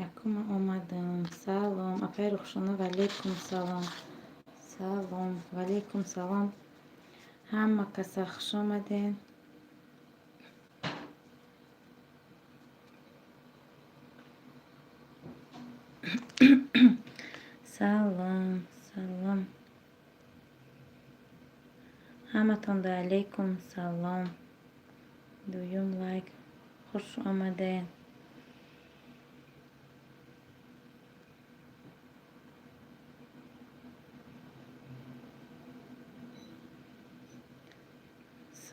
якум омадам. Салом. Апай Рухшона, валейкум салом. Салом. Валейкум салом. Ҳама каса хуш омаден. Салом. Салом. ҳаматонда алейкум салом. Дуюм лайк. Хуш омаден.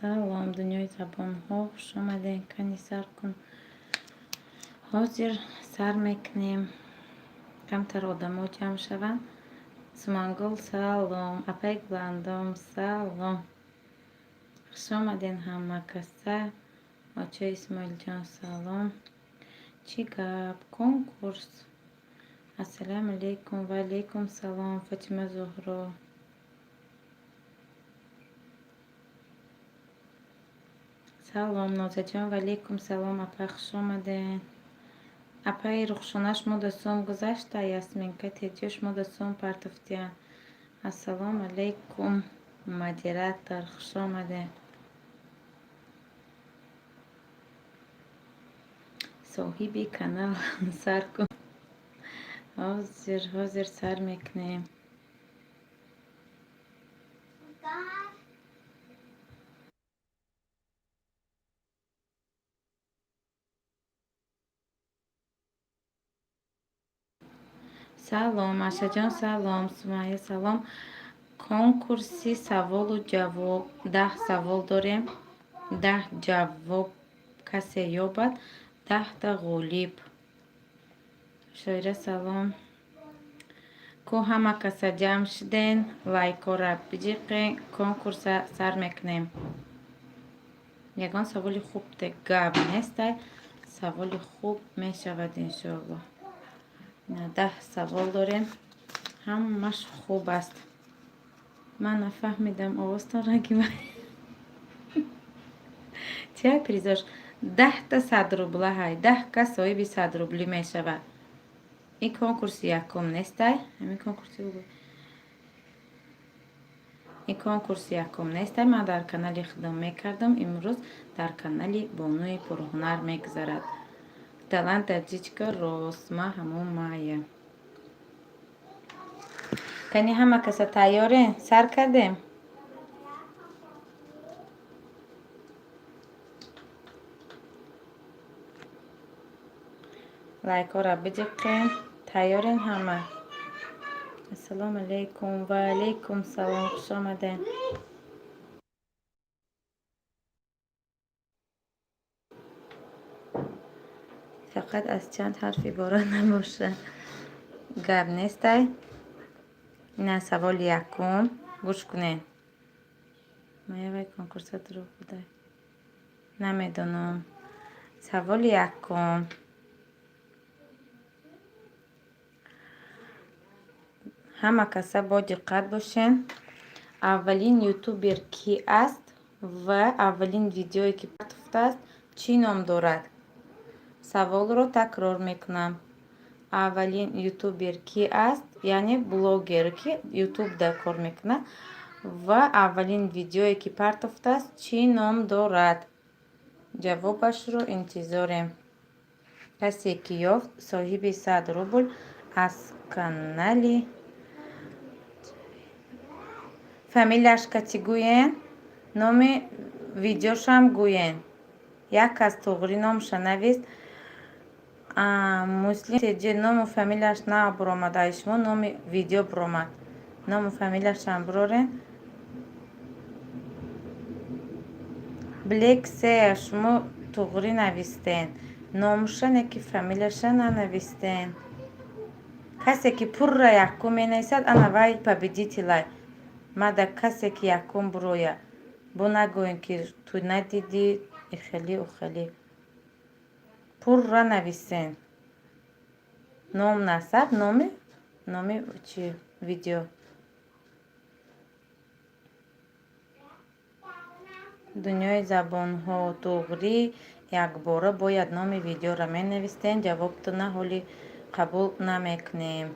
салом, дунёи забонҳо, хуш омаден. Кани сар кун. ҳозир сар мекунем. камтар одамо ҷамъ шаванд. Сумангул салом. Апай гуландом салом. хуш омаден ҳама каса. оча исмоилҷон салом. чӣ гап? Конкурс. ассалому алейкум. ва алейкум салом. Фотима Зуҳро. салом Нозаҷон. ва алейкум салом. Апай хуш омаден. Апай Рухшона шумо да сум гузашта, Ясминка Теҷо шумо да сум партофтиян. Ассалому алейкум модератор, хуш омаден. соҳиби канал сар кун. ҳозир сар мекунем. салом Ашаҷон салом. Сумайя салом. конкурси саволу ҷавоб. 10 савол дорем. 10 ҷавоб касе ёбад, 10 ғолиб. шоира салом. ку ҳама каса ҷамъ шуден, лайкора биҷиқен, конкурса сар мекунем. ягон саволи хуб гап нестай, саволи хуб мешавад иншоалло. 10 савол дорем. ҳамаш хуб аст. ман нафаҳмидам овозтон ранги ма. чӣ призош? 10 100 рубла ҳай. 10 кас соҳиби 100 рубли мешавад. ин конкурси якум нестай? ҳамин конкурси ин конкурси якум нестай? Ман дар канали худам мекардам. имрӯз дар канали Бонуи пурҳунар мегузарад. талант ҷичка рост. ма ҳамон мая. кани ҳама каса тайёрен? сар кардем? лайкора биҷиқен. тайёрен ҳама? ассалому алейкум. ва алейкум салом. хуш омаден. фақат аз чанд ҳарф иборат набошад. гап нестай? ина саволи якум. гӯш кунен. маявай конкурса дурӯғ будай. намедонам. саволи якум. ҳама каса бо диққат бошен. аввалин ютубер кӣ аст ва аввалин видеое ки партофтааст чӣ ном дорад? саволро такрор мекунам. аввалин ютубер кӣ аст, яъне блогер ки ютубда кор мекунад ва аввалин видеое ки партофтааст чӣ ном дорад? ҷавобашро интизорем. касе ки ёфт соҳиби 100 рубл аз канали. фамилияш качи гӯен? номи видеошам гӯен. як кас туғри номша навист. муслим теҷи ному фамилияш на буромад. ай шумо номи видео буромад. ному фамилияшам бурорен. блек сея шумо туғри навистен. номушане ки фамилияша нанавистен. касе ки пурра якум менависад ана вай победителай. мада касе ки якум буроя. бу нагӯем ки ту надиди ихели ухели. пурра нависен. ном насаб номи чи видео. дунёи забонҳо туғри якбора бояд номи видеора менавистен. ҷавобтона ҳоли қабул намекунем.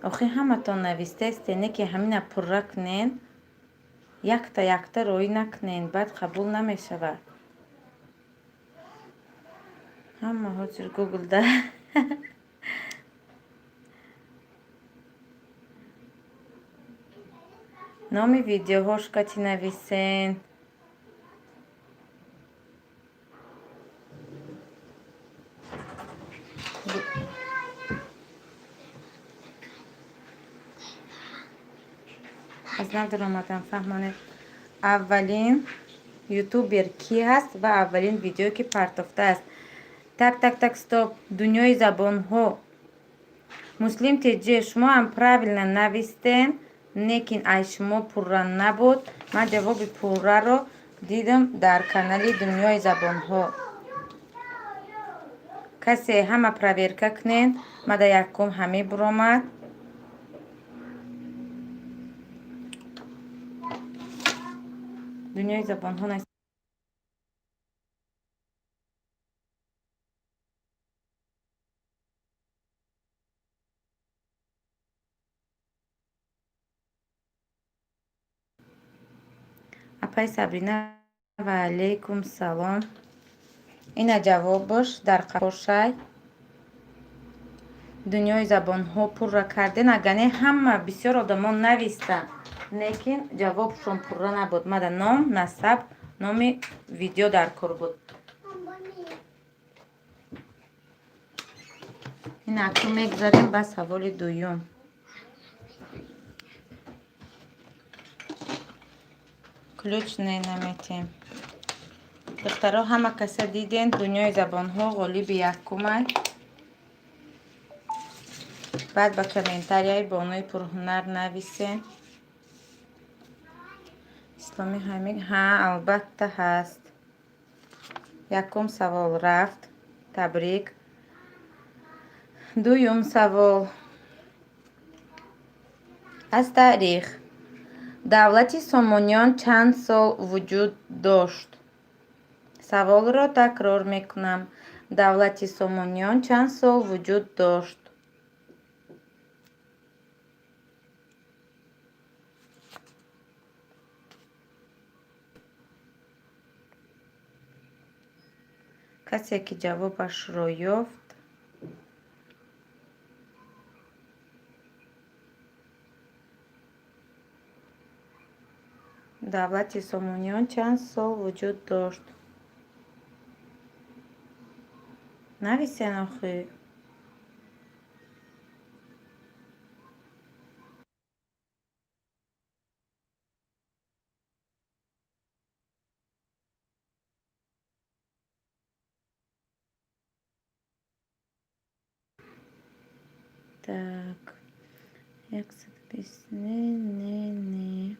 охи ҳаматон навистестене ки ҳамина пурра кунен, якта роӣ накунен, баъд қабул намешавад. ҳама ҳозир гугл да номи видеоҳошка чӣ нависен. аз нав даромадам фаҳмонед. аввалин ютубер кӣ ҳаст ва аввалин видеое ки партофтааст. Так, стоп. Дунёи забонҳо. Муслим теҷи, шумо ҳам правилно навистен, лекин ай шумо пурра набуд. Ман ҷавоби пурраро дидам дар канали Дунёи забонҳо. касе ҳама проверка кунен. Мада якум ҳамӣ биромад. Дунёи забонҳо нест. апай Сабрина ва алейкум салом. ина ҷавобаш дар қашай. Дунёи забонҳо пурра карден. Агаре ҳама бисёр одамон навистанд, лекин ҷавобшон пурра набуд. мада ном, насаб, номи видео дар кор буд. ин акнун мегзарем ба саволи дуюм. ключ не наметем. духтаро ҳама каса диден Дунёи забонҳо ғолиби якумай. баъд ба комментарияи бонуи пурҳунар нависен. исломи ҳамид албатта ҳаст. якум савол рафт. табрик. дуюм савол. аз таърих. давлати Сомониён чанд сол вуҷуд дошт? саволро такрор мекунам. давлати Сомониён чанд сол вуҷуд дошт? касе ки ҷавобашро ёфт, давлати Сомониён чанд сол вуҷуд дошт? нависен охӣ. так 120 не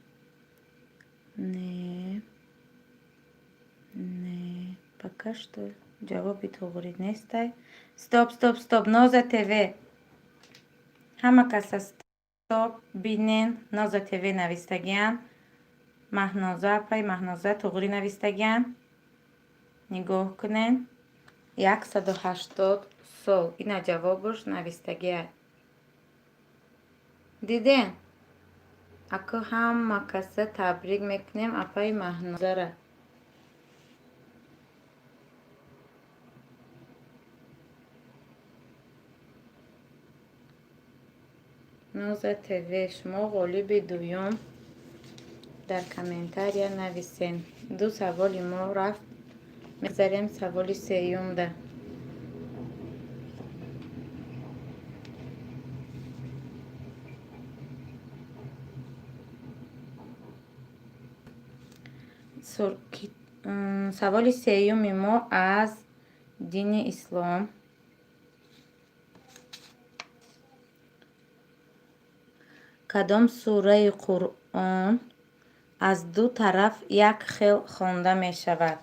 пока что ҷавоби туғри нестай. стоп Ноза ТВ. ҳама каса стоп бинен. Ноза ТВ навистагиян. маҳноза апай маҳноза туғри навистагиян. нигоҳ кунен. 180 сол. ина ҷавобаш навистагияд. диден? аку ҳама каса табрик мекунем апай маҳнозара. Ноза ТВ шумо ғолиби дуюм дар комментария нависен. ду саволи мо рафт. мегзарем саволи сеюмда. саволи сеюми мо аз дини ислом. кадом сураи Қуръон аз ду тараф як хел хонда мешавад?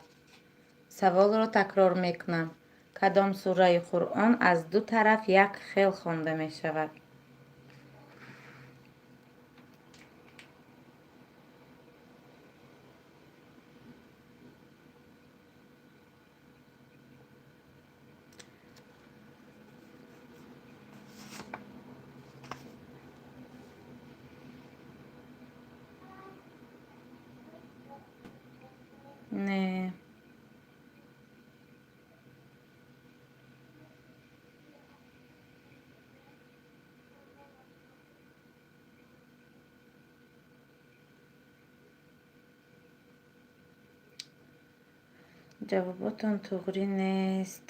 саволро такрор мекунам. кадом сураи Қуръон аз ду тараф як хел хонда мешавад? не. ҷавоботон туғри нест.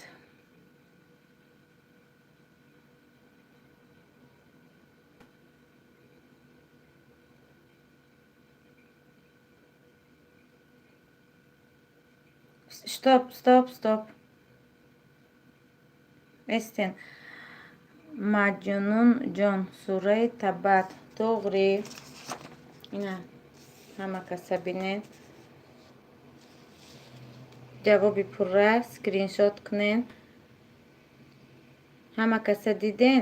стоп. Эстен. Маҷнун ҷон, сураи Табат туғри. Ина ҳама каса бинен. ҷавоби пурра скриншот кунен. ҳама каса диден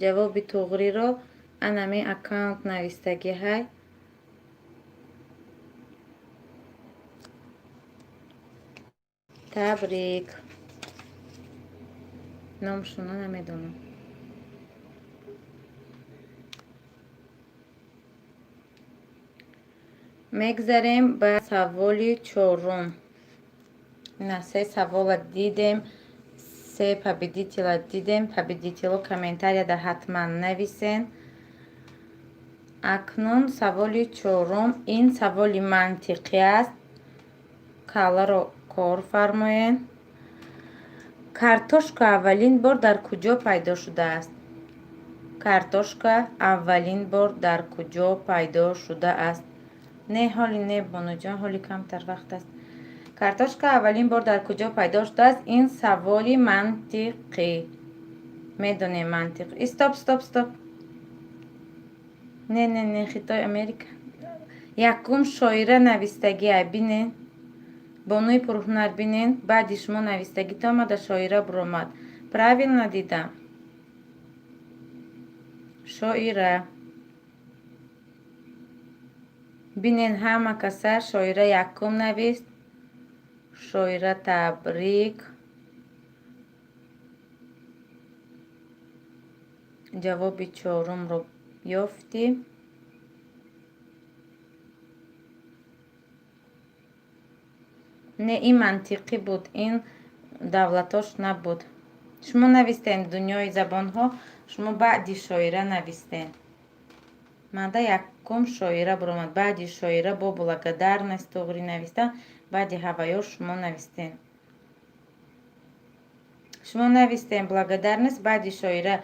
ҷавоби туғриро анами аккаунт навистагӣ ҳай. табрик. номшуно намедонам. мегзарем ба саволи чорум. ина се савола дидем, се победителя дидем. Победитело комментарияда ҳатман нависен. акнун саволи чорум. ин саволи мантиқӣ аст. каларо кор фармоед. картошка аввалин бор дар куҷо пайдо шудааст? картошка аввалин бор дар куҷо пайдо шудааст? не ҳоли не бонуҷон, ҳоли камтар вақт аст. картошка аввалин бор дар куҷо пайдо шудааст? ин саволи мантиқӣ. медонем мантиқ. стоп. не хитои Америка. якум шоира навистагиа бинен. бонуи пурҳунар бинен. баъди шумо навистагита омада шоира буромад. правилно дидам. шоира. бинен ҳама каса шоира якум навист. шоира табрик. ҷавоби чорумро ёфтӣ. не ин мантиқӣ буд, ин давлатош набуд. шумо навистен дунёи забонҳо, шумо баъди шоира навистен. манда якум шоира буромад. баъди шоира бо благодарность туғри навистан. баъди ҳаваё шумо навистен. шумо навистен благодарность баъди шоира.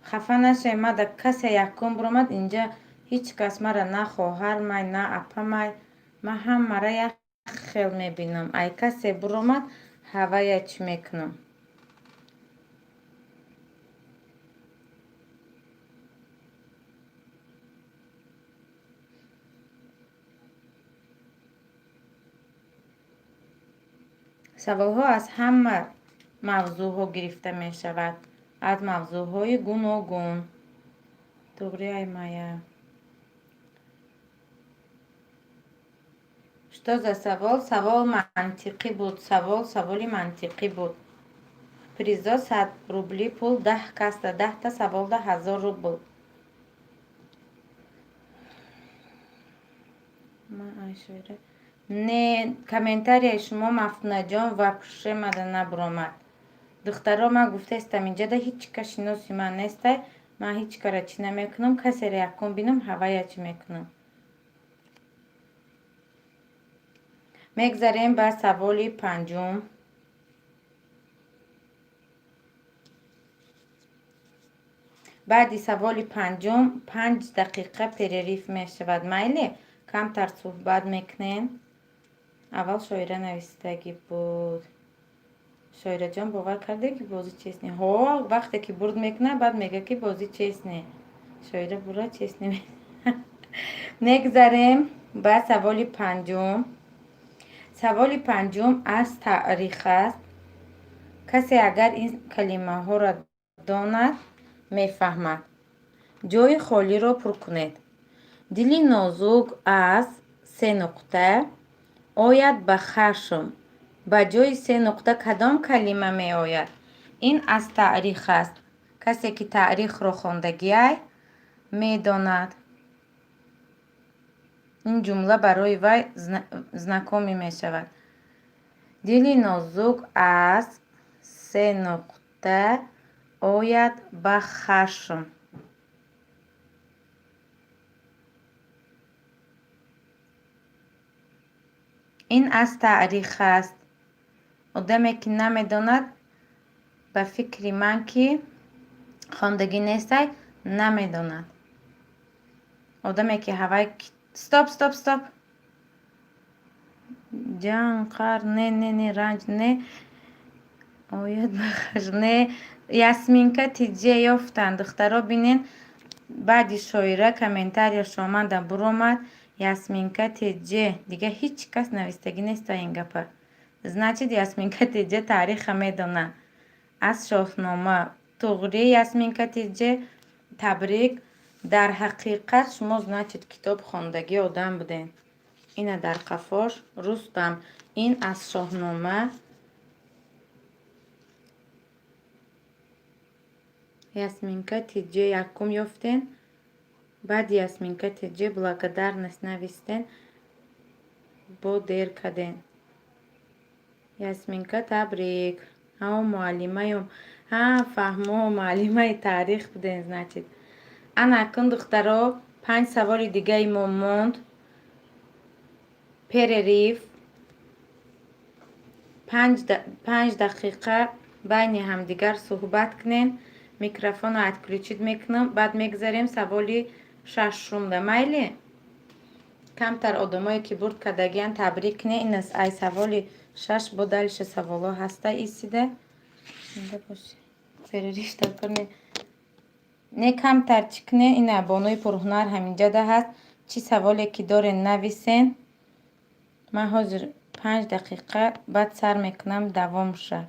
хафа нашем. мада касе якум буромад. инҷа ҳеҷ кас мара на хоҳармай, на апамай. ма ҳамара як хел мебинам. ай касе буромад ҳавая чӣ мекунам. саволҳо аз ҳама мавзӯъҳо гирифта мешавад. аз мавзӯъҳои гуногун. туғри аймая. что за савол? савол мантиқӣ буд. саволи мантиқӣ буд. призо 100 рубли пул 10 каста. 10 саволда 1000 рубл. не комментарияи шумо мафтунаҷон вапше мада набуромад. духтаро ма гуфтаистам инҷада ҳеҷ кас шиноси ман нестай. ман ҳеҷ кара чӣ намекунам. касеро якум бинам ҳавая чӣ мекунам. мегзарем ба саволи панҷум. баъди саволи панҷум 5 дақиқа перерив мешавад. майли камтар суҳбат мекунен. аввал шоира навистагӣ буд. шоираҷон бовар карде ки бозӣ чест не. ҳо вақте ки бурд мекунад баъд мега ки бозӣ чест не. шоира бура чест не. мегзарем ба саволи панҷум. саволи панҷум аз таърих аст. касе агар ин калимаҳоро донад мефаҳмад. ҷойи холиро пур кунед. дили нозук аз 3 нуқта ояд ба хашм. ба ҷои 3 нуқта кадом калима меояд? ин аз таърих аст. касе ки таърихро хондагиай медонад. ин ҷумла барои вай знакомӣ мешавад. дили нозук аз 3 нуқта ояд ба хашм. ин аз таърих аст. одаме ки намедонад ба фикри ман ки хондагӣ нестай намедонад. одаме ки ҳавай стоп стоп стоп ҷанг қар не ранҷ не ояд ба хашм не. ясминка тиҷе ёфтанд. духтаро бинен баъди шоира комментарияш омада буромад ясминка тиҷе дига ҳеҷ кас навистагӣ неста ин гапа. значит ясминка тиҷе таъриха медона. аз шоҳнома туғри ясминка тиҷе табрик. дар ҳақиқат шумо значит китоб хондагӣ одам буден. ина дар қафош рустам. ин аз шоҳнома. ясминка тиҷе якум ёфтен. баъди ясминка тиҷе благодарность навистен. бо дер каден. ясминка табрик. муаллимаём фаҳмо муаллимаи таърих буден значит. ана акун духтаро 5 саволи дигаи мо монд. перерив 5 дақиқа байни ҳамдигар суҳбат кунен. микрофонро отключит мекунам. баъд мегзарем саволи шашумда майли. камтар одамое ки бурд кардагиян табрик куне. инас ай саволи 6 бо далиша саволо ҳаста исида перерив такуне не камтар чӣ куне. ина бонуи пурҳунар ҳаминҷада ҳаст. чӣ саволе ки дорен нависен. ман ҳозир 5 дақиқа баъд сар мекунам давом ша.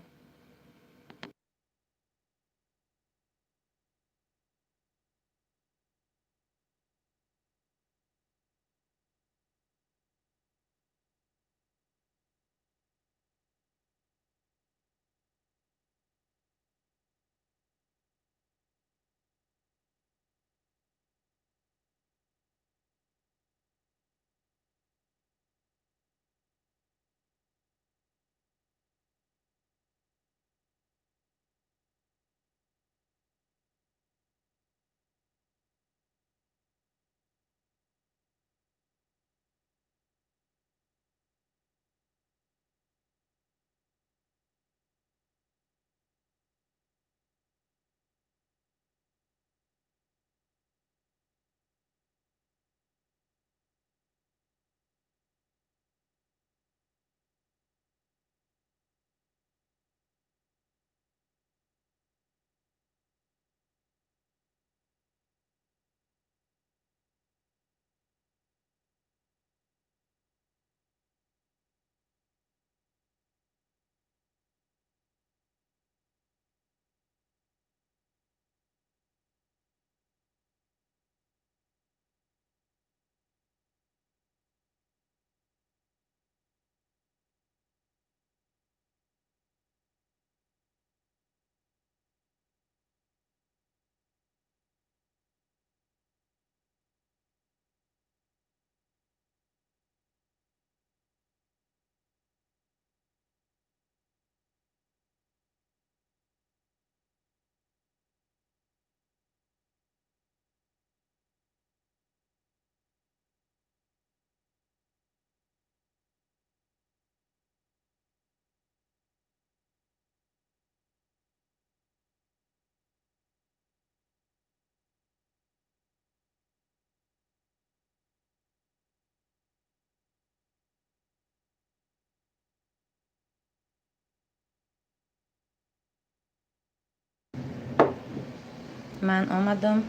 ман омадам.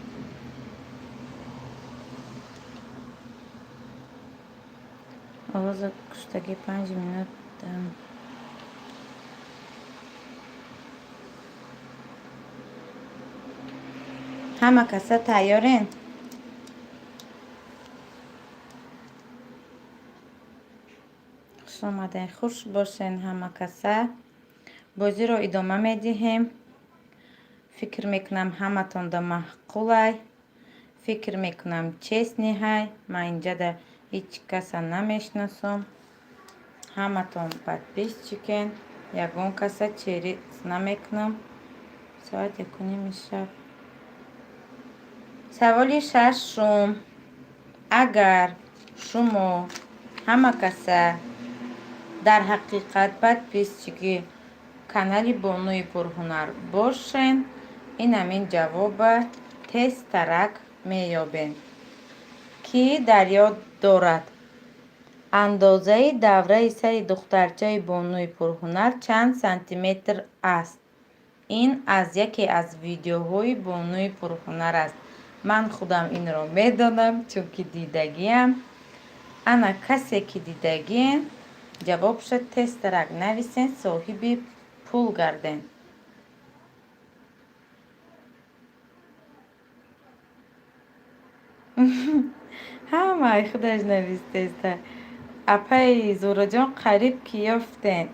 овоза куштагӣ 5 минут. ҳама каса тайёрен? хушомаден. хуш бошен ҳама каса. бозиро идома медиҳем. фикр мекунам ҳаматонда маъқулай. фикр мекунам честни ҳай. ман инҷада ҳеҷ каса намешнасам. ҳаматон подписчикен. Ягон каса черис намекунам. соат 1:30 шаб. саволи 6. агар шумо ҳама каса дар ҳақиқат подписчики канали Бонуи Пурҳунар бошен, ин ҳамин ҷавоба тезтарак меёбед, ки дар ёд дорад андозаи давраи сари духтарчаи Бонуи Пурҳунар чанд сантиметр аст. ин аз яке аз видеоҳои Бонуи Пурҳунар аст. ман худам инро медонам, чунки дидагиам. ана касе ки дидагиен, ҷавобша тезтарак нависен, соҳиби пул гарден. ҳамаи худаш навистеста. апай зураҷон қариб ки ёфтен.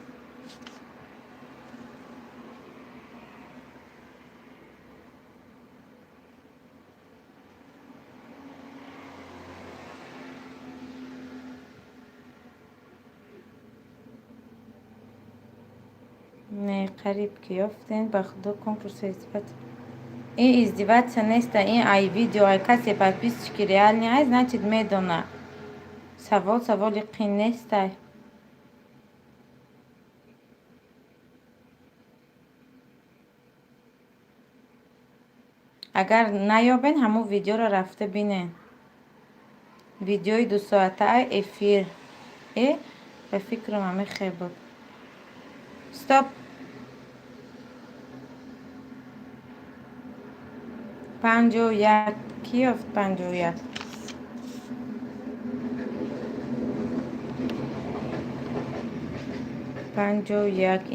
не қариб ки ёфтен. ба худо конкурс издивац. ин издиватса неста, ин ай видео ай касе подписчики реални ай, значит медона. саволи қин нестай. агар наёбен, ҳамун видеоро рафта бинен. видеои 2 соатаи эфир. ба фикрам ҳамин хел буд. стоп. 51. ки ёфт 51?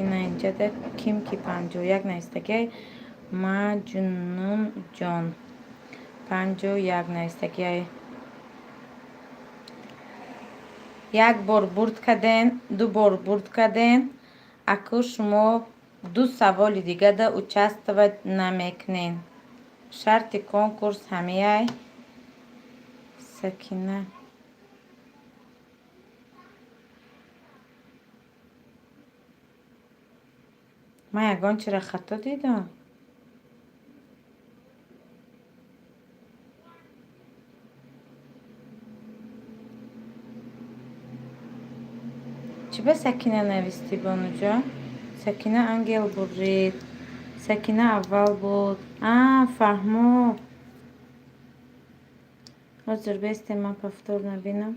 ина инҷада ким ки 51 наистагиай? маҷнунҷон 51 наистагиай. як бор бурд карден, ду бор бурд карден. акӯ шумо 2 саволи дигада участвовать намекунен. шарти конкурс ҳамияй. Сакина ман ягон чиро хато дидам. чӣ ба Сакина нависти Бонуҷон? Сакина ангел бурид. Сакина аввал буд. Фаҳмоб. ҳозир бестем, ман повтор набинам.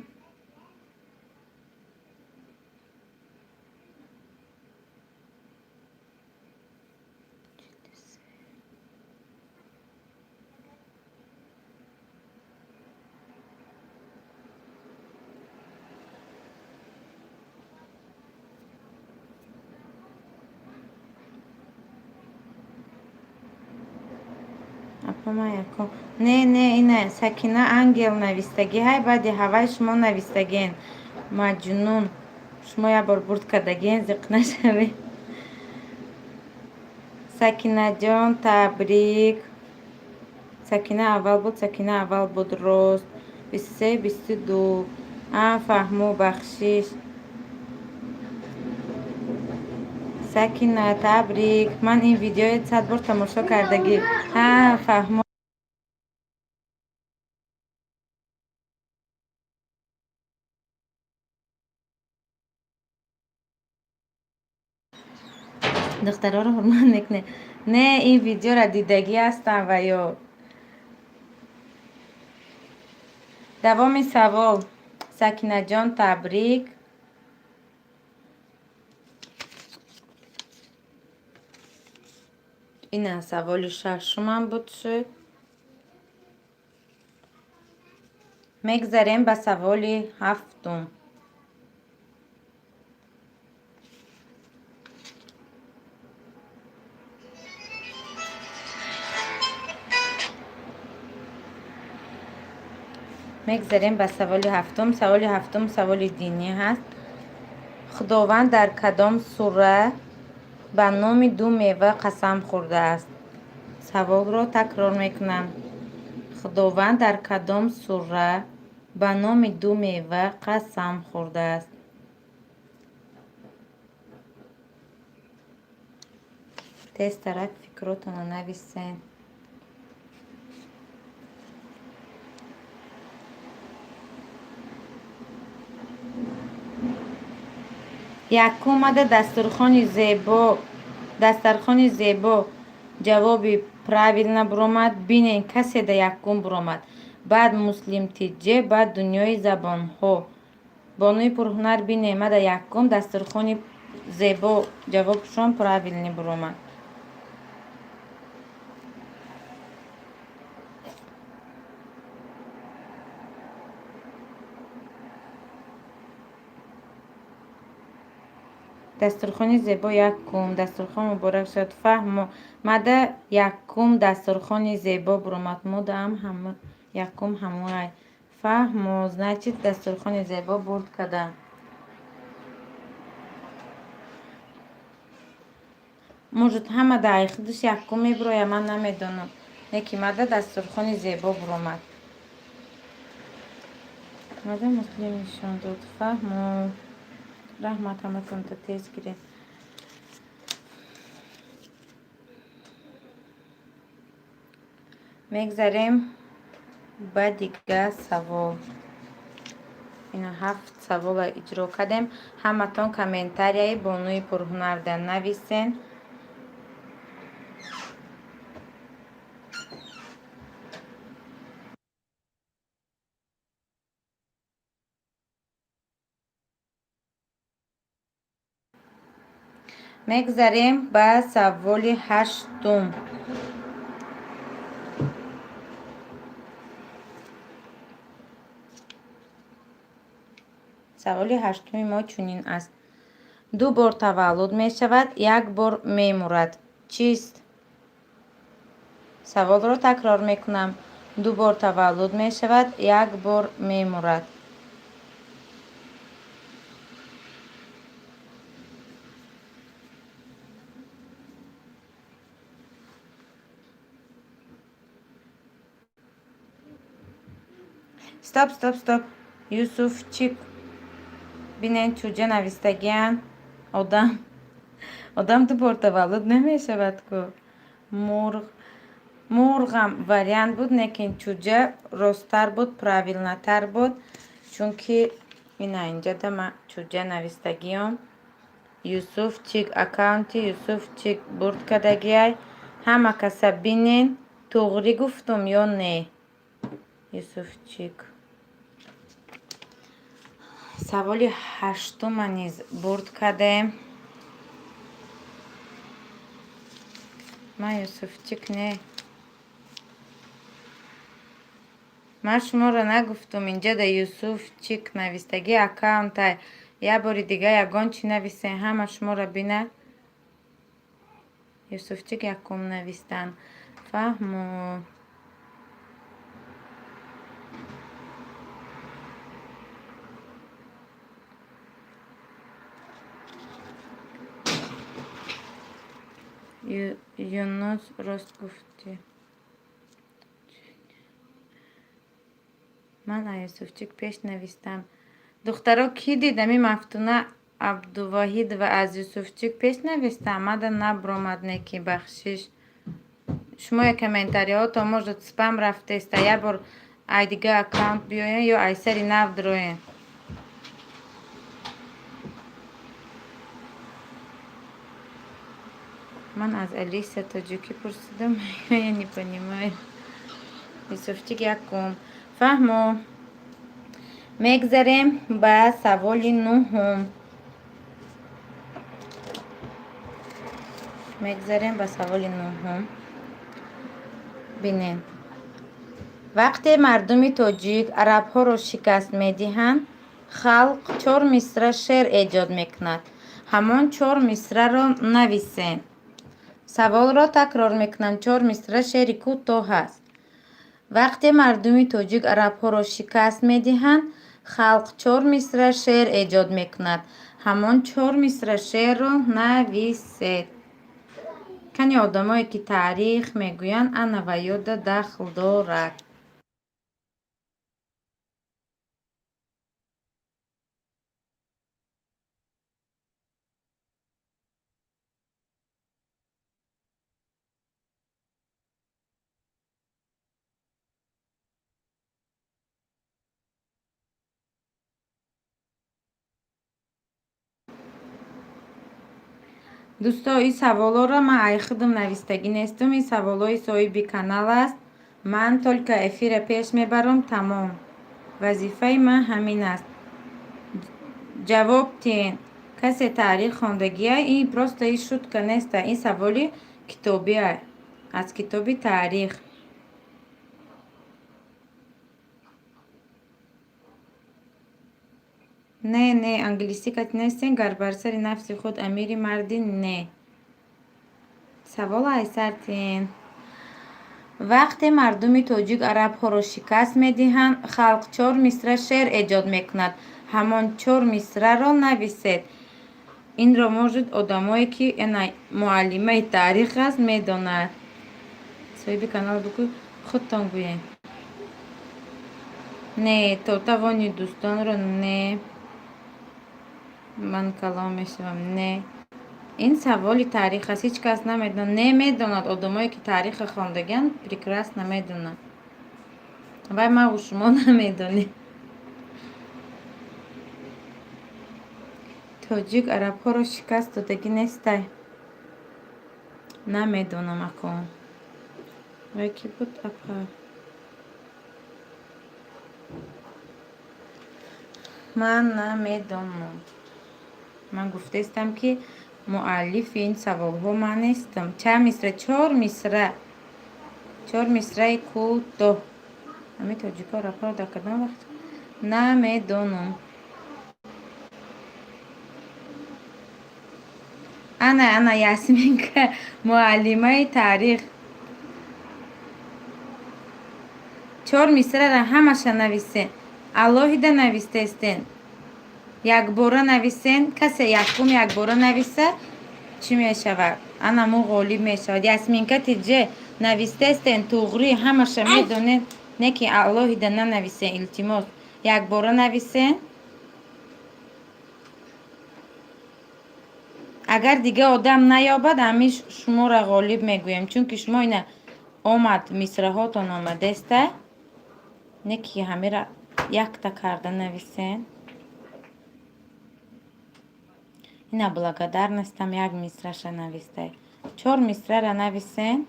не ина Сакина ангел навистагӣ. ҳай баъди ҳавай шумо навистаген маҷнун. шумо як бор бурд кардаген, зиқ нашавед. Сакинаҷон табрик. Сакина аввал буд рост. 23 22. фаҳму бахшиш. Сакина табрик. ман ин видеои 100 бор тамошо кардагӣ. фаҳмо. духтароро ҳурмат мекунед. не ин видеора дидагӣ ҳастам ва ё давоми савол. Сакинаҷон табрик. ина саволи 6 буд шуд. мегзарем ба саволи 7. саволи 7 саволи динӣ ҳаст. худованд дар кадом сура ба номи 2 мева қасам хӯрдааст? саволро такрор мекунам. худованд дар кадом сура ба номи 2 мева қасам хӯрдааст? тез тарак фикротонро нависен. якум омада дастархони зебо ҷавоби правилна буромад. Бинен каседа якум буромад. Баъд муслимтиҷҷе, баъд дунёи забонҳо. Бонуи пурҳунар бинен мада якум дастархони зебо ҷавобшон правилни буромад. дастархони зебо якум дастархон муборак шавад. Фаҳмо мада якум дастархони зебо буромад. Модаам якум ҳамоай. Фаҳмо значит дастархони зебо бурд кардам. Может ҳамада айхудаш якум мебуроя, ман намедонам. Леки мада дастархони зебо буромад. мада муслим нишон дод. Фаҳмо раҳмат, ҳаматонро тез гиред. мегзарем ба дигар савол. ина 7 савола иҷро кардем. Ҳаматон комментарияи бонуи пурҳунарда нависен. мегзарем ба саволи 8. саволи 8 мо чунин аст. 2 бор таваллуд мешавад, 1 бор мемурад. чист? саволро такрор мекунам. 2 бор таваллуд мешавад, 1 бор мемурад. стоп. Юсуфчик, бинен чуҷа навистагиян. одам 2 бор таваллуд намешавад ку. мурғам вариант буд, лекин чуҷа росттар буд, правилнатар буд, чунки ина инҷада ма чуҷа навистагиём. Юсуфчик аккаунти Юсуфчик бурд кардагиай. ҳама каса бинен. туғрӣ гуфтум ё не? Юсуфчик. саволи 8 низ бурд кардем. ман Юсуфчик не. ман шуморо нагуфтум. инҷада Юсуфчик навистагӣ аккаунтай. я бори дига ягон чӣ нависен, ҳама шуморо бинад. Юсуфчик якум навистан. фаҳмо юнус рост гуфтӣ. ман аз Юсуфчик пеш навистам. духтаро кӣ дидам? Ин Мафтуна Абдуваҳидова аз Юсуфчик пеш навистам. мада набуромад неки бахшиш. шумо комментариҳото может спам рафтеста. я бор ай дига аккаунт биёен ё ай сари нав дроен. ман аз Алиса Тоҷикӣ пурсидам. я не понимаю. Юсуфчик якум. фаҳмо мегзарем ба саволи 9. бинен. вақте мардуми тоҷик арабҳоро шикаст медиҳанд, халқ 4 мисра шеър эҷод мекунад. ҳамон 4 мисраро нависен. саволро такрор мекунам. 4 мисра шеъри кӯтоҳ аст. вақте мардуми тоҷик арабҳоро шикаст медиҳанд, халқ 4 мисра шеър эҷод мекунад. ҳамон 4 мисра шеърро нависед. кани одамое ки таърих мегӯянд ана ва ёда дахл дорад. дӯсто, ин саволоро ман ай худам навистагӣ нестум. Ин саволои соҳиби канал аст. Ман толика эфира пеш мебарам, тамом. Вазифаи ман ҳамин аст. ҷавоб тен. Касе таърих хондагиа? Ин просто ин шутка неста. Ин саволи китобия, аз китоби таърих. Не, англисӣ кат нестен. Гар бар сари нафси худ амири марди не. Савол айсартен. Вақте мардуми тоҷик арабҳоро шикаст медиҳанд, халқ 4 мисра шеър эҷод мекунад. Ҳамон 4 мисраро нависед. Инро можид одамое ки ина муаллимаи таърих аст медонад. Соҳиби канал бугӯ, худтон гӯед. Не, то тавони дӯстонро не. Ман калом мешавам. Не. Ин саволи таърих аст. Ҳеҷ кас намедонад. Не медонад. Одамое ки таърихро хондагианд прекрасно медонад. Вай мағу шумо намедонед. тоҷик арабҳоро шикаст додагӣ нестай? Намедонам акон. Вай ки буд апа? Ман намедонам. Ман гуфтаистам ки муаллифи ин саволҳо ман нестам. Чанд мисра? 4 мисра. 4 мисраи кӯтоҳ. ҳамин тоҷикҳо арабҳоро дар кадом вақт? Намедонам. ана Ясминка муаллимаи таърих. 4 мисрара ҳамаша нависен. алоҳида навистестен. Якбора нависен. Касе якум якбора нависа чӣ мешавад? Ана мо ғолиб мешавад. Ясминка тиҷе навистестен. Туғри ҳамаша медонед. Не ки алоҳида нанависен. Илтимос якбора нависен. агар дига одам наёбад, ҳамин шуморо ғолиб мегӯем. чунки шумо ина омад мисраҳотон омадеста. Не ки ҳамира якта карда нависен. ина благодарностам як мисраша навистай. 4 мисрара нависен.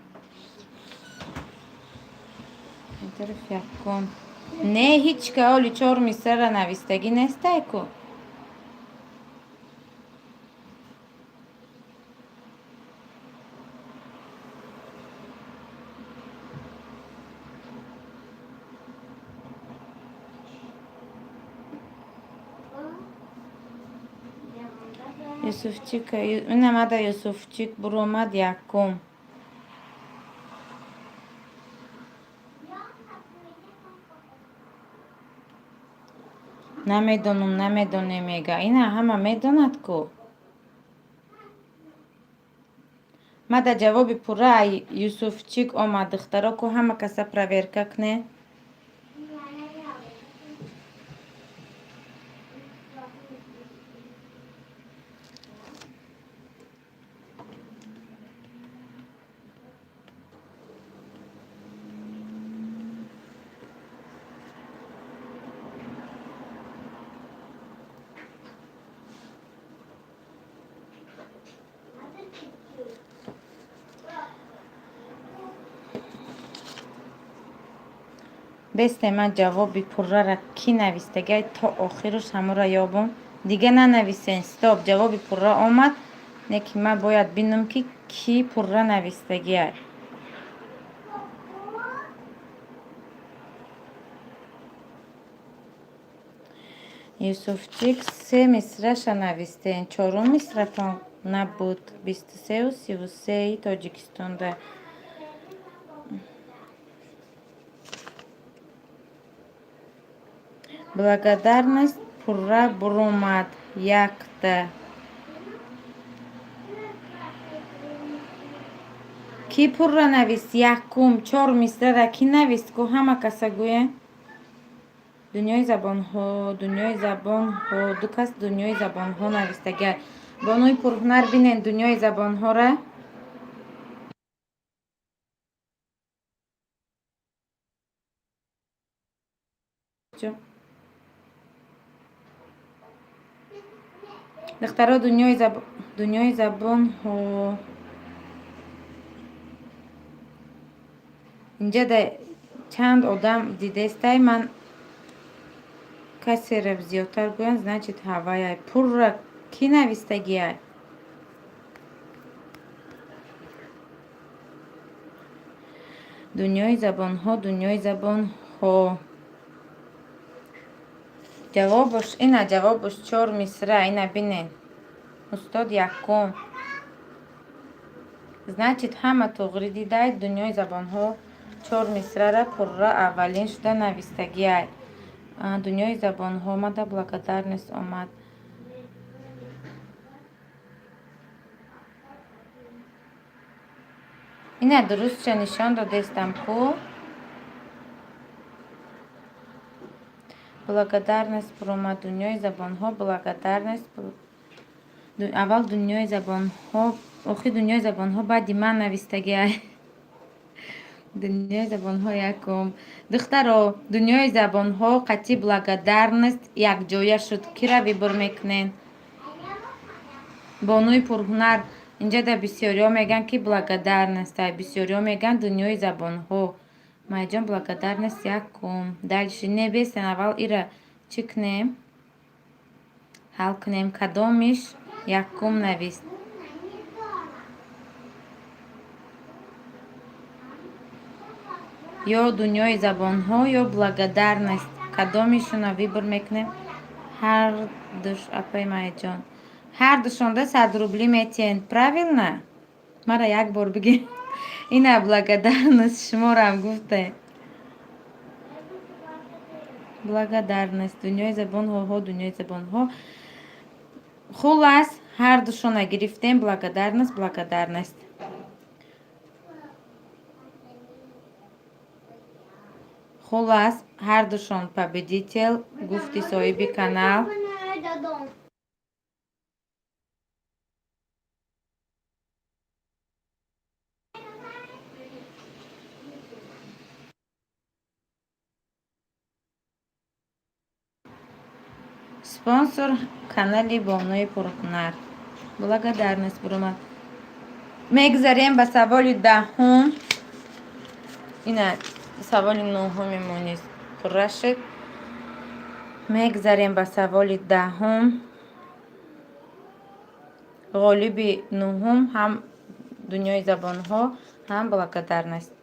Не, ҳеҷ ка оли 4 мисрара навистагӣ нестай ку. Юсуфчик инамада Юсуфчик буромад якум. намедонем мега. Ина ҳама медонад ку. мада ҷавоби пурра Юсуфчик омад. Духтаро ку ҳама каса проверка кне. бесте ман ҷавоби пуррара кӣ навистагай то охируш ҳамора ёбум. дига нанависен. стоп. ҷавоби пурра омад. Не ки ман бояд бинум ки кӣ пурра навистагиай. Юсуфчик 3 мисраша навистен. 4 мисратон набуд. 23 33 Тоҷикистонда. благодарность пурра буромад якта. ки пурра навист? якум 4 мисрара ки навист ку ҳама каса гӯен. дунёи забонҳо ду кас дунёи забонҳо навистагиар. бонуи пурҳунар бинен дунёи забонҳора. духтаро дунёи забон дунёи забонҳо. Инҷа да чанд одам дидестай, ман касеро зиёдтар гӯям, значит ҳаваяй. Пурра кӣ навистагияй? Дунёи забонҳо, дунёи забонҳо. Ҷавобаш ина, ҷавобаш 4 мисра. Ина бинед. Устод якум. Значит ҳама тоғри дидаyd дунёи забонҳо 4 мисрара пурра аввалин шуда навистагияй. Дунёи забонҳо омада, благодарность омад. Ина дурустша нишон додестам ку. Благодарность пуромад дунёи забонҳо, благодарность. Аввал дунёи забонҳо, охи дунёи забонҳо баъди ман навистагияй. Дунёи забонҳо якум. Духтаро, дунёи забонҳо қатъи благодарность якҷоя шуд. Кира вибур мекунен? Бонуи пурҳунар. Инҷа да бисёриҳо мегӯянд ки благодарность, бисёриҳо мегӯянд дунёи забонҳо. Майҷон благодарность якум. Дальше небесен. Аввал ира чӣ кунем? Ҳал кунем. Кадомиш якум навист? Ё дунёи забонҳо, ё благодарность. Кадомишона вибур мекунем? Ҳардуш, апай майҷон. Ҳардушонда 100 рубли метиҳен. Правилно? Мара як бор бигӣ. Ина благодарность шуморам гуфте. Благодарность. Дунёи забонҳо, дунёи забонҳо. Хулас, ҳардушона гирифтем. Благодарность, благодарность. Хулас, ҳардушон победител, гуфти соҳиби канал. Спонсор канали Бонуи пурҳунар. Благодарность буромад. Мегзарем ба саволи даҳум. Ина саволи нӯҳуми низ пурра шуд. Мегзарем ба саволи даҳум. Ғолиби нӯҳум ҳам дунёи забонҳо, ҳам благодарность.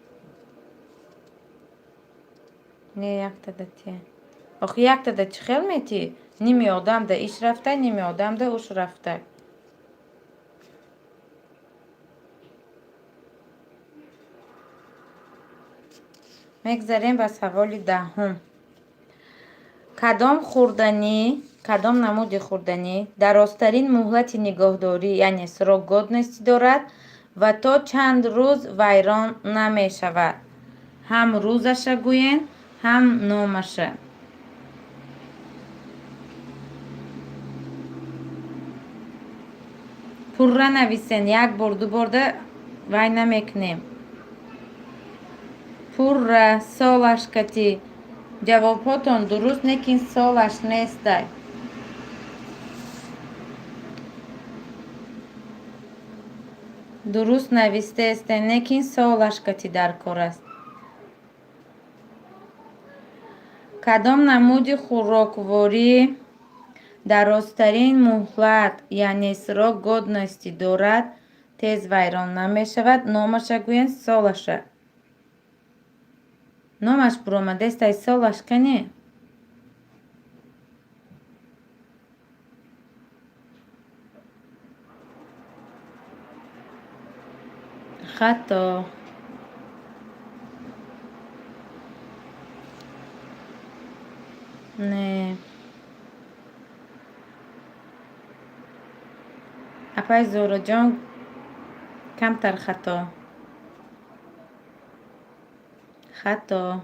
Не якта да тия. Охи якта да чӣ хел метӣ? Ними одам да иш рафтай, ними одам да уш рафтай. Мегзарем ба саволи даҳум. Кадом намуди хӯрданӣ дарозтарин муҳлати нигоҳдорӣ, яъне срок годности дорад ва то чанд рӯз вайрон намешавад? Ҳам рӯзаша гӯен, ҳам номаша. Пурра нависен. Як бор, ду борда вай намекунем. Пурра, солаш кати. Ҷавобҳотон дуруст, лекин солаш нестай. Дуруст навистестен, лекин солаш кати дар кор аст. Кадом намуди хӯрокворӣ дарозтарин муҳлат, яъне срок годности дорад, тез вайрон намешавад? Номаша гӯен, солаша. Номаш буромадестай, солаш кане? Хато. Не. апай Зораҷон камтар хато. Хато.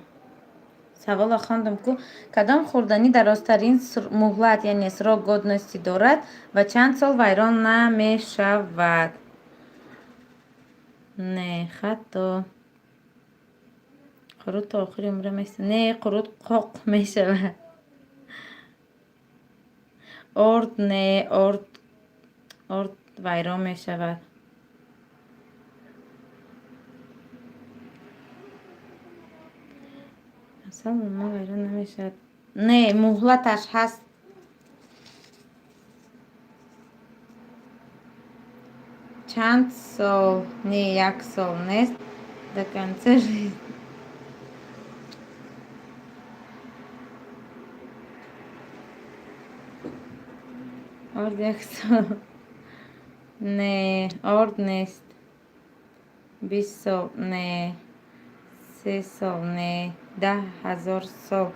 Савола хондам ку кадом хӯрданӣ дарозтарин муҳлат, яъне срок годности дорад ва чанд сол вайрон намешавад? Не, хато. қуруд то охири умра меса. Не, қуруд қоқ мешавад. Орд не, орд вайрон мешавад. асал мо вайрон намешавад. Не, муҳлаташ ҳаст. чанд сол? Не, як сол нест. До конца жизни. орд як сол. Не, орд нест. 20 сол. Не. 3 сол. Не. 10,000 сол.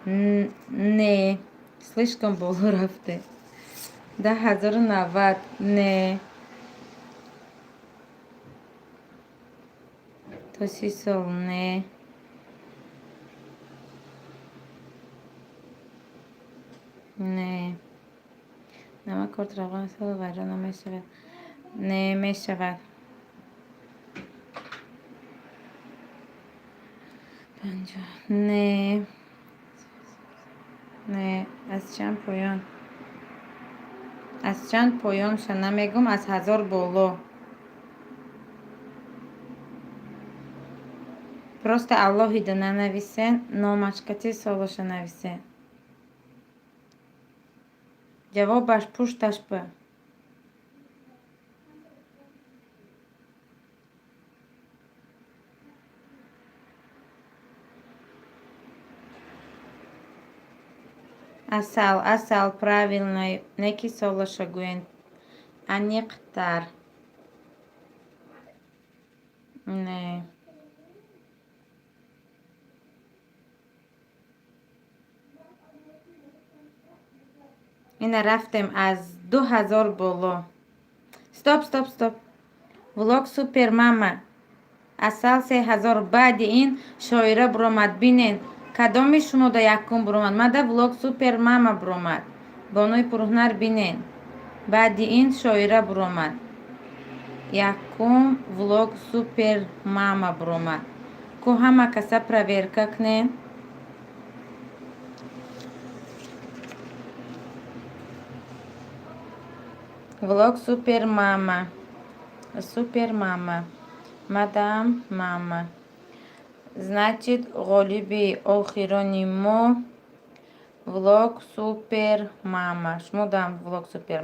Не. Слишком боло рафте. 10,090. Не. то 30 сол. Не. Не. намак корт равған сол вайрон намешавад. Не мешавад. 50. Не. Не. аз чанд поён? аз чанд поёнша намегум, аз 1000 боло. просто аллоҳида нанависен, номашка чи солаша нависен. ҷавобаш пушташ ба. асал правилно. Неки солаша гӯен. аниқтар. Не. ина рафтем аз 2000 боло. стоп. влог супер мама. асал 3000. баъди ин шоира буромад. бинен кадоми шумода якум буромад? мада влог супер мама буромад. бонуи пурҳунар бинен. баъди ин шоира буромад. якум влог супер мама буромад. ку ҳама каса проверка кунен. влог супер мама. мадам мама. значит ғолиби охирони мо влог супер мама. шумодан влог супер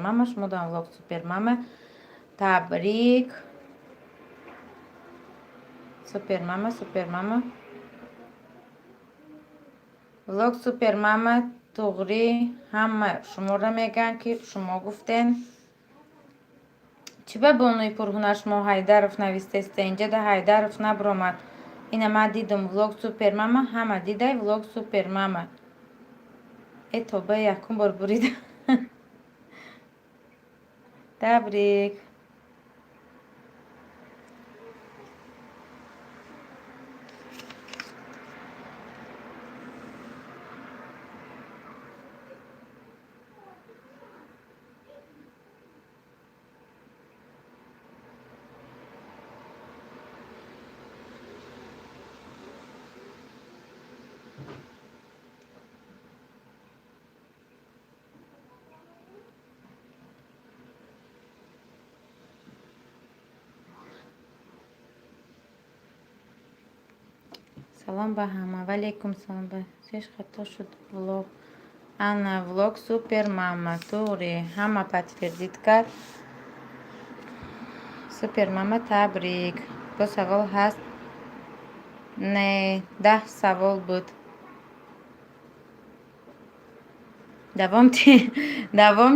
мама. табрик. супер мама. влог супер мама туғри ҳама шуморо меган ки шумо гуфтен. чӣ ба бонуи пурҳунар шумо ҳайдаров навистеста? инҷа да ҳайдаров набуромад. ина ман дидум влог супер мама. ҳама дидай влог супер мама. тоба якум бор бурида. табрик. салом ба ҳама. валейкум салом. ба сеш хато шуд влог. ана влог супер мама. туғри ҳама подтвердид кард. супер мама табрик. бо савол ҳаст? не, 10 савол буд. давом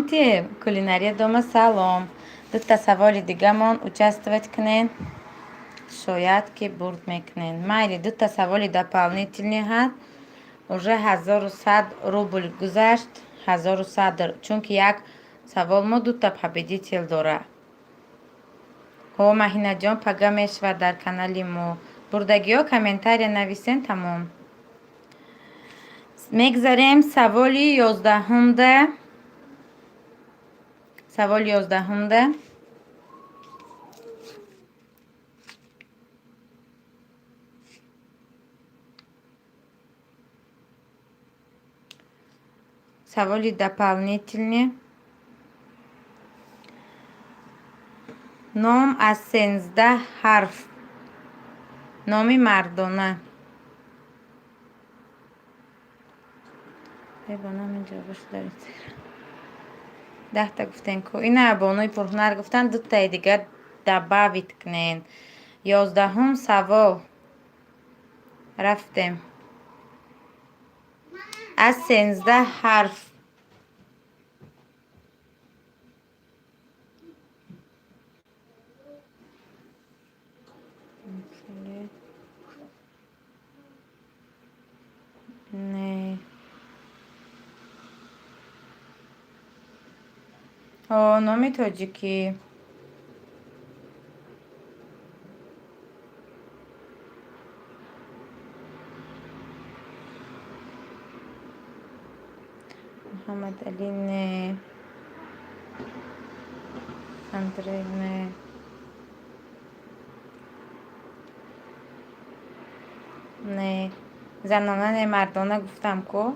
ти кулинария дома. салом. дута саволи дигамон участвовать кунен. шояд ки бурд мекунен. майли дута саволи дополнительный ҳаст. уже 1100 рубл гузашт. 1100, чунки як савол мо дута победител дора. ҳо маҳинаҷон пага мешавад дар канали мо. бурдагиҳо комментария нависен. тамом. мегзарем саволи 11-умда. саволи 11-умда. саволи дополнительный. نام از 13 حرف. نام مردانه. با نام اینجا باش دارید. 10 تا گفتین که اینه بانوی پرهنر گفتن. 2 تای دیگه دبه ویتکنین. 11 سوال رفتیم. از 13 حرف. نه نام تاجیکی. محمد علی نه. اندری نه. نه زنانه نه مردانه گفتم کو.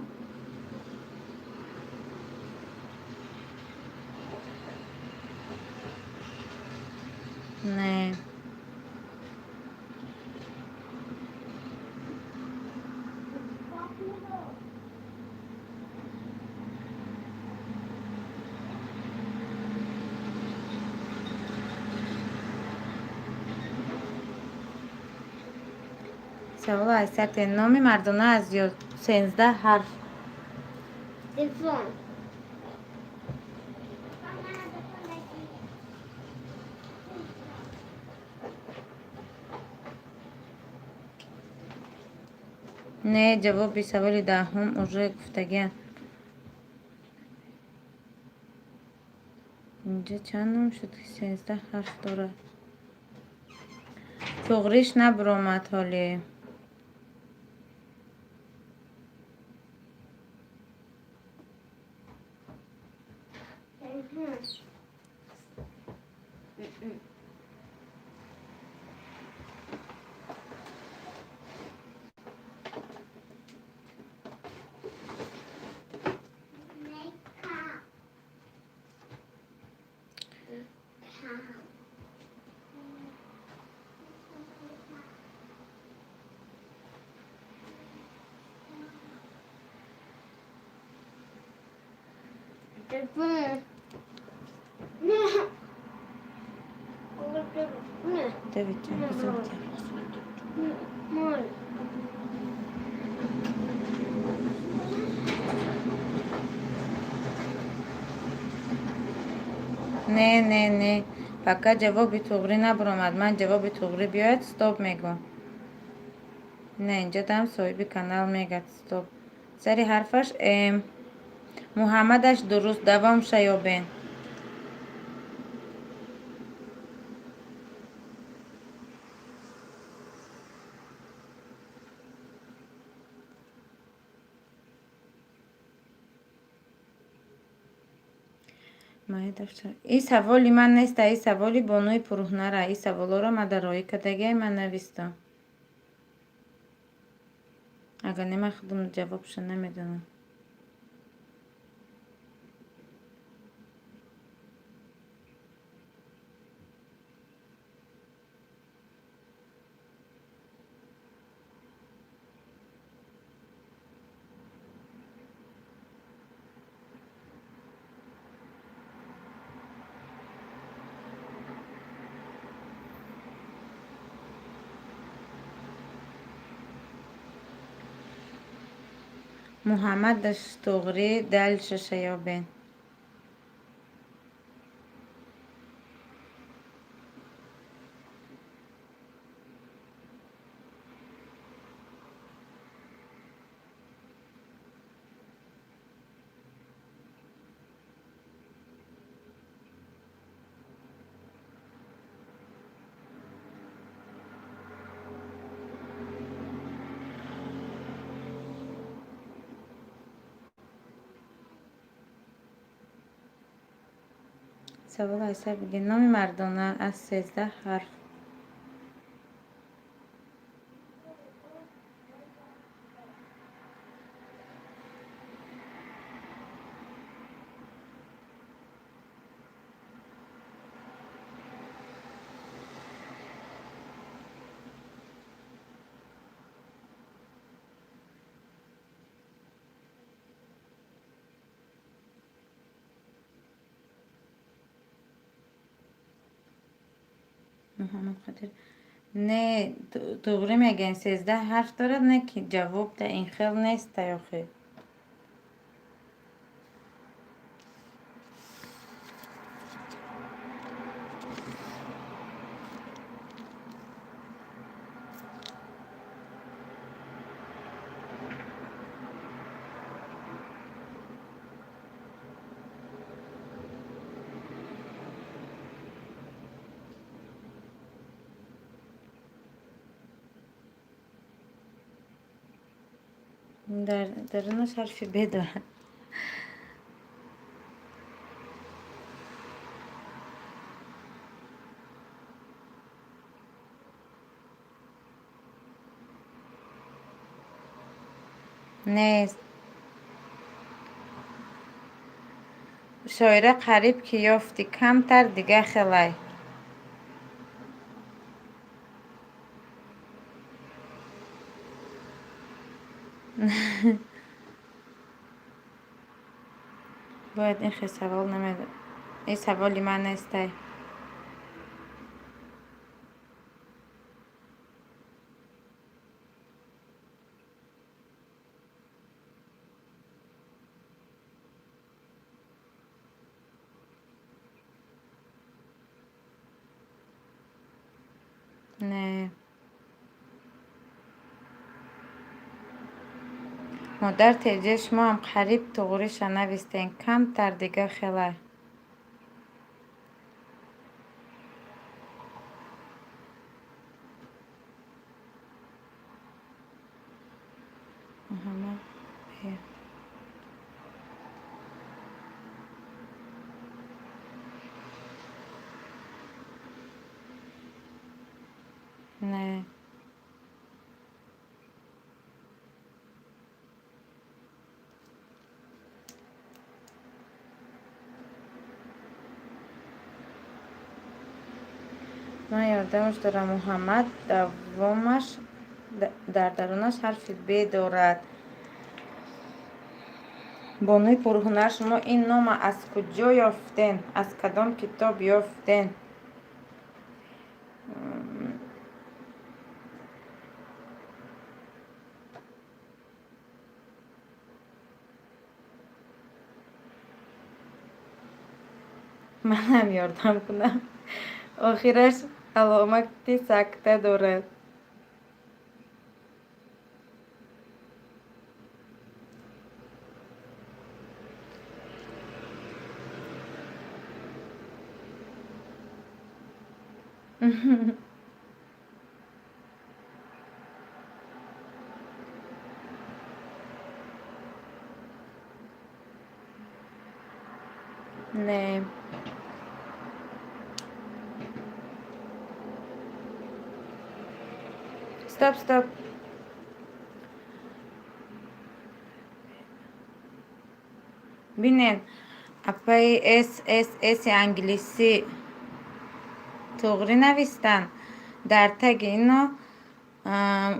نه سوال ایسک نام مردانه از 13 حرف. تلفن. نه جواب بی سوال 10 اوژه گفتگی. اینجا چند نام شد که 13 حرف داره. تغریش نبرامد حالی. تلفن. نه. دوید جان بزرگ. مال. نه فقط جواب تغری نبرامد. من جواب تغری بیاید ستاپ میگم. نه اینجا دم صاحب کانال میگه ستاپ. سری حرفش محمدش درست دوام شیابین. این سوالی من نیست. این سوالی بانوی پرهنره. این سوالا را من در رای کدگی من نویستم. اگر نمی خودم جوابش نمیدونم. محمد دشتغری دل شیابین. سوال ایسا بگی نام مردانه از 13 حرف. محمد خاطر نه دوغری میگن 13 حرف دارد نه که جواب در این خیل نیست یا خیل درونش حرفی ب دارد نیست شاعره قریب که یافتی کمتر دیگه خیلی باید این خیلی سوال نمیده این سوالی من نیسته نه مادر تیجه شما هم قریب توغریش نویستین کمتر دیگه خیلی محمد بیا. نه من یادمش دارم محمد دوامش در درونش حرف ب دارد بانوی پرهنر شما این نام از کجا یافتین از کدام کتاب یافتین من هم یاردم کنم آخرش علامتی سکته دارد نه stop بینین اپای اس انگلیسی توغری نویستن در تگ اینو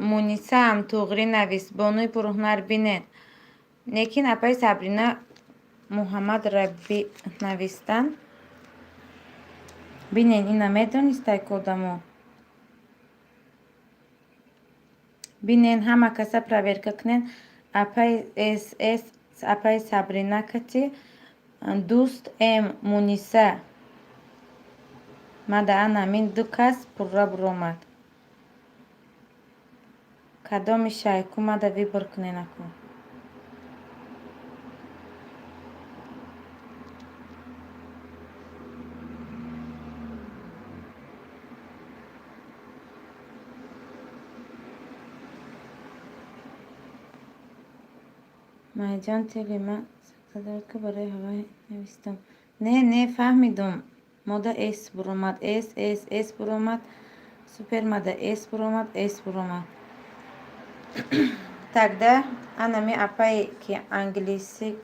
مونیسه هم توغری نویست بانوی پرهنر بینین لیکن اپای سابرینا محمد ربی نویستن بینین اینا میدونسته کدامو بینین همه کسا проверка کنین اپای اس اپای سابرینا کتی دوست مونیسه ما در همین دو کس پورا برآمد کدام شایکو ما در ویبر کنین اکو مایجان تیلی من سکته دارد که برای هوای نویستم نه فهمیدم ماده اس برآمد اس برآمد سوپر ماده اس برآمد اس برآمد تگده انمی اپای که انگلیسی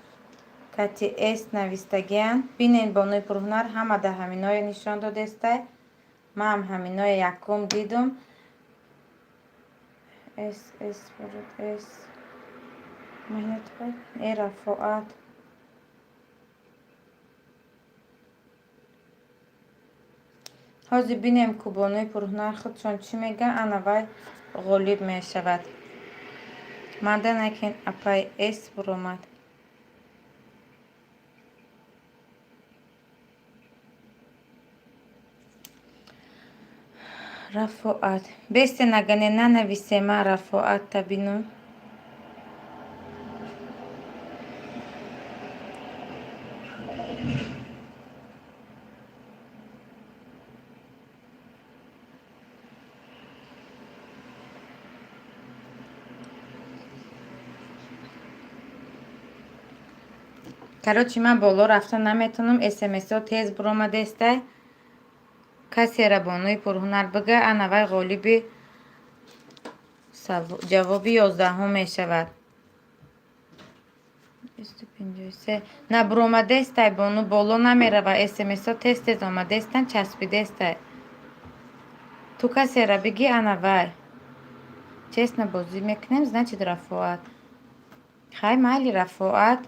کتی اس نویستگیان بینین بانوی پرهنر همه ده همینای نشان دادسته من هم همینای یکم دیدم اس برد اس مهنت بر ای رفاعت ҳозир бинем ку бонуи пурҳунар худшон чӣ мегӯянд. Ана вай ғолиб мешавад. Маданакин апай эс буромад. Рафоат бесте нагане нанависема Рафоат табину. Карочи ман боло рафта наметавонам. смсо тез буромадестай. Касера бонуи пурҳунар бига, ана вай ғолиби ҷавоби 11 мешавад. 253 на буромадестай бону боло намерава. смсо тез тез омадестан часпидестай. Ту касера биги, ана вай. Честно бозӣ мекунем, значит Рафоат. Хай майли Рафоат.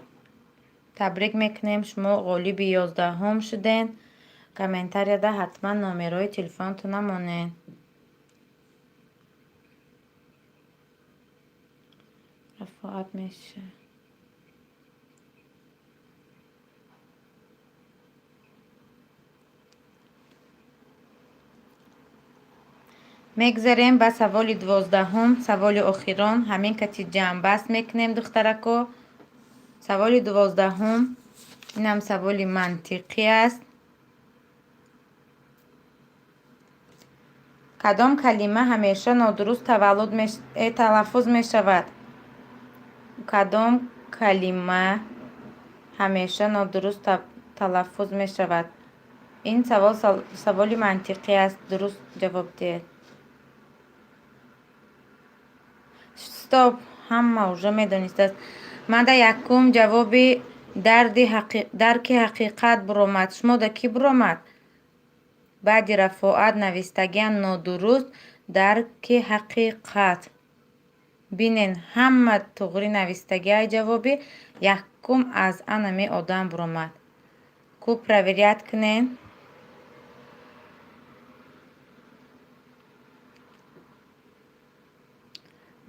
Табрик мекунем, шумо ғолиби 11 шуден. Комментарияда ҳатман номерои телефонтона монен. Рафоат меша. мегзарем ба саволи 12. Саволи охирон. Ҳамин кати ҷамъбаст мекунем духтарако. саволи 12 инам саволи мантиқӣ аст. кадом калима ҳамеша нодуруст талаффуз мешавад? кадом калима ҳамеша нодуруст талаффуз мешавад? ин саволи мантиқӣ аст. дуруст ҷавоб диҳед. стоп, ҳама уже медонистааст. мада якум ҷавоби дарки ҳақиқат буромад. шумо да кӣ буромад? баъди Рафоат навистагиам нодуруст. дарки ҳақиқат. бинен ҳама туғри навистагиай ҷавоби. якум аз анами одам буромад. ку проверят кунен.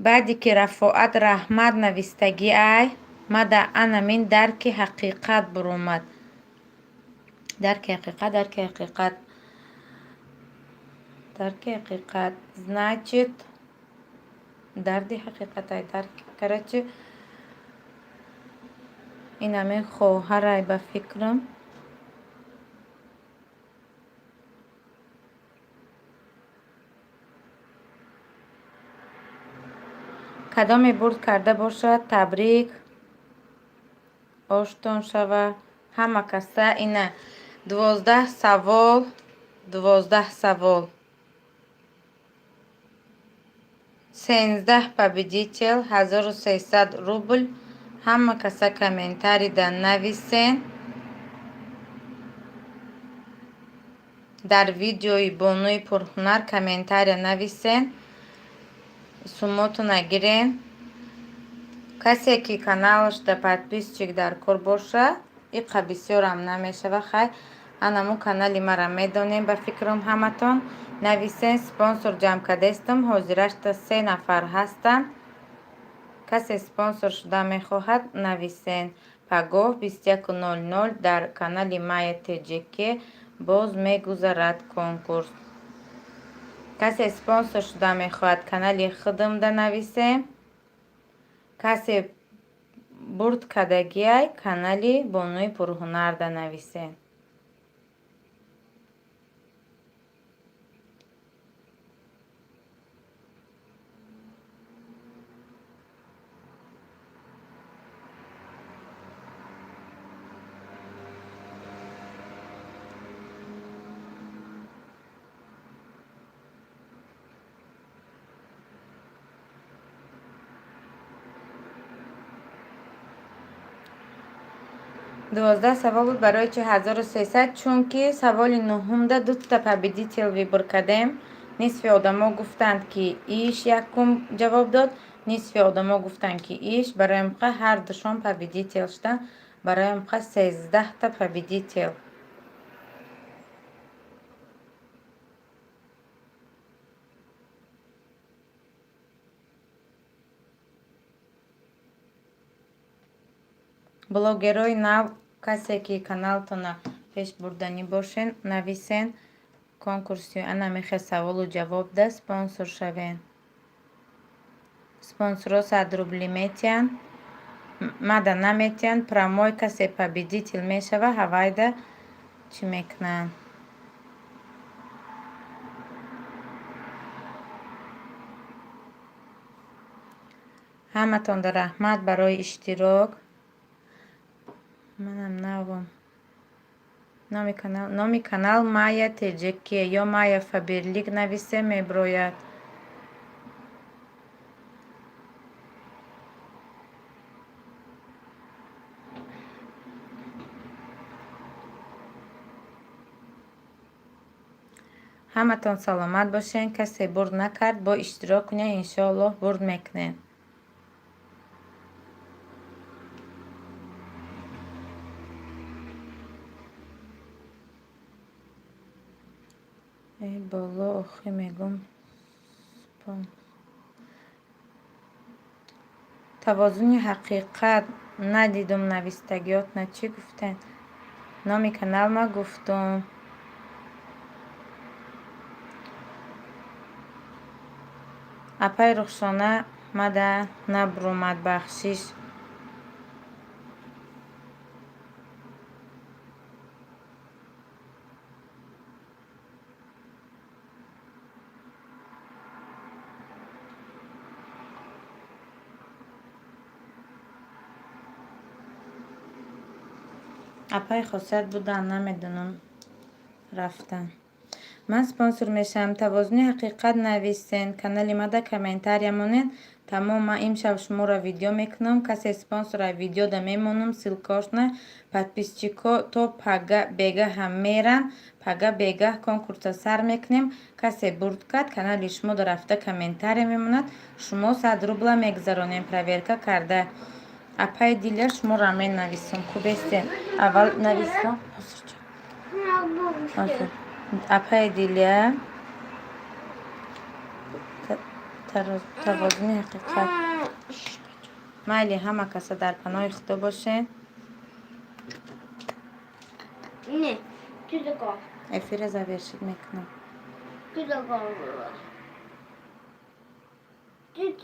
баъди ки Рафоат раҳмат навистагиай, мада анамин дарки ҳақиқат буромад. дарки ҳақиқат значит дарди ҳақиқатай дарки карачи инамин хоҳарай ба фикрам. кадоме бурд карда бошад табрик оштон шава. ҳама каса ина 12 савол 16 победител 1300 рубл. ҳама каса комментарида нависен. дар видеои бонуи пурҳунар комментария нависен. сумотуна гирен. касе ки каналашда подписчик дар кор боша, иқа бисёрам намешава. хай анаму канали мара медонем ба фикрам ҳаматон. нависен спонсор ҷамъ кардестам. ҳозирашта 3 нафар ҳастанд. касе спонсор шуда мехоҳад нависен. пагоҳ 21:00 дар канали Maya TJK боз мегузарад конкурс. касе спонсор шуда мехоҳад канали худам да нависем. касе бурд кардагиай канали бонуи пурҳунар да нависем. دوازده سوال بود برای 4300 چونکه سوال نهمده دوتا победитель выбор кардем. нисфи одамо гуфтанд ки иш якум ҷавоб дод, нисфи одамо гуфтанд ки иш. барои муқа ҳар душон победитель шуданд. барои муқа 13 победитель. блогерои нав, касе ки каналтона пеш бурданӣ бошен, нависен конкурси ана мехост саволу ҷавоб да спонсор шавен. Спонсорро 100 рубли метиҳанд, мада наметиҳанд, промой касе победител мешава, ҳавайда чӣ мекунанд. Ҳаматонда раҳмат барои иштирок. Манам навом. Номи канал Майя Теҷикия ё Майя Фаберлик нависе меброяд. ҳаматон саломат бошен. Касе бурд накард, бо иштирок кунед, иншоаллоҳ бурд мекунед. Боло охи мегум тавозуни ҳақиқат надидум навистагиёт на чӣ гуфтен? Номи канал ма гуфтум. Апай Рухшона мада набрумад бахшиш. апай хосият будан намедонам рафтан. Ман спонсор мешавам. Тавозуни ҳақиқат нависен. Канали мада комментария монед. Тамом ман имшаб шуморо видео мекунам. Касе спонсора видео да мемонам. Силкошна подписчико то пага бега ҳам меран. Пага бега конкурса сар мекунем. Касе бурд кад канали шумо да рафта комментария мемонад. Шумо 100 рубла мегзаронем проверка карда. Апай Диля шуморо менависам. Кубестен аввал нависам. Апай Диля тавозуни ҳақиқат. майли ҳама каса дар паноҳи худо бошен. Не, ты такой. Эфира завершит мекунам. Ты такой.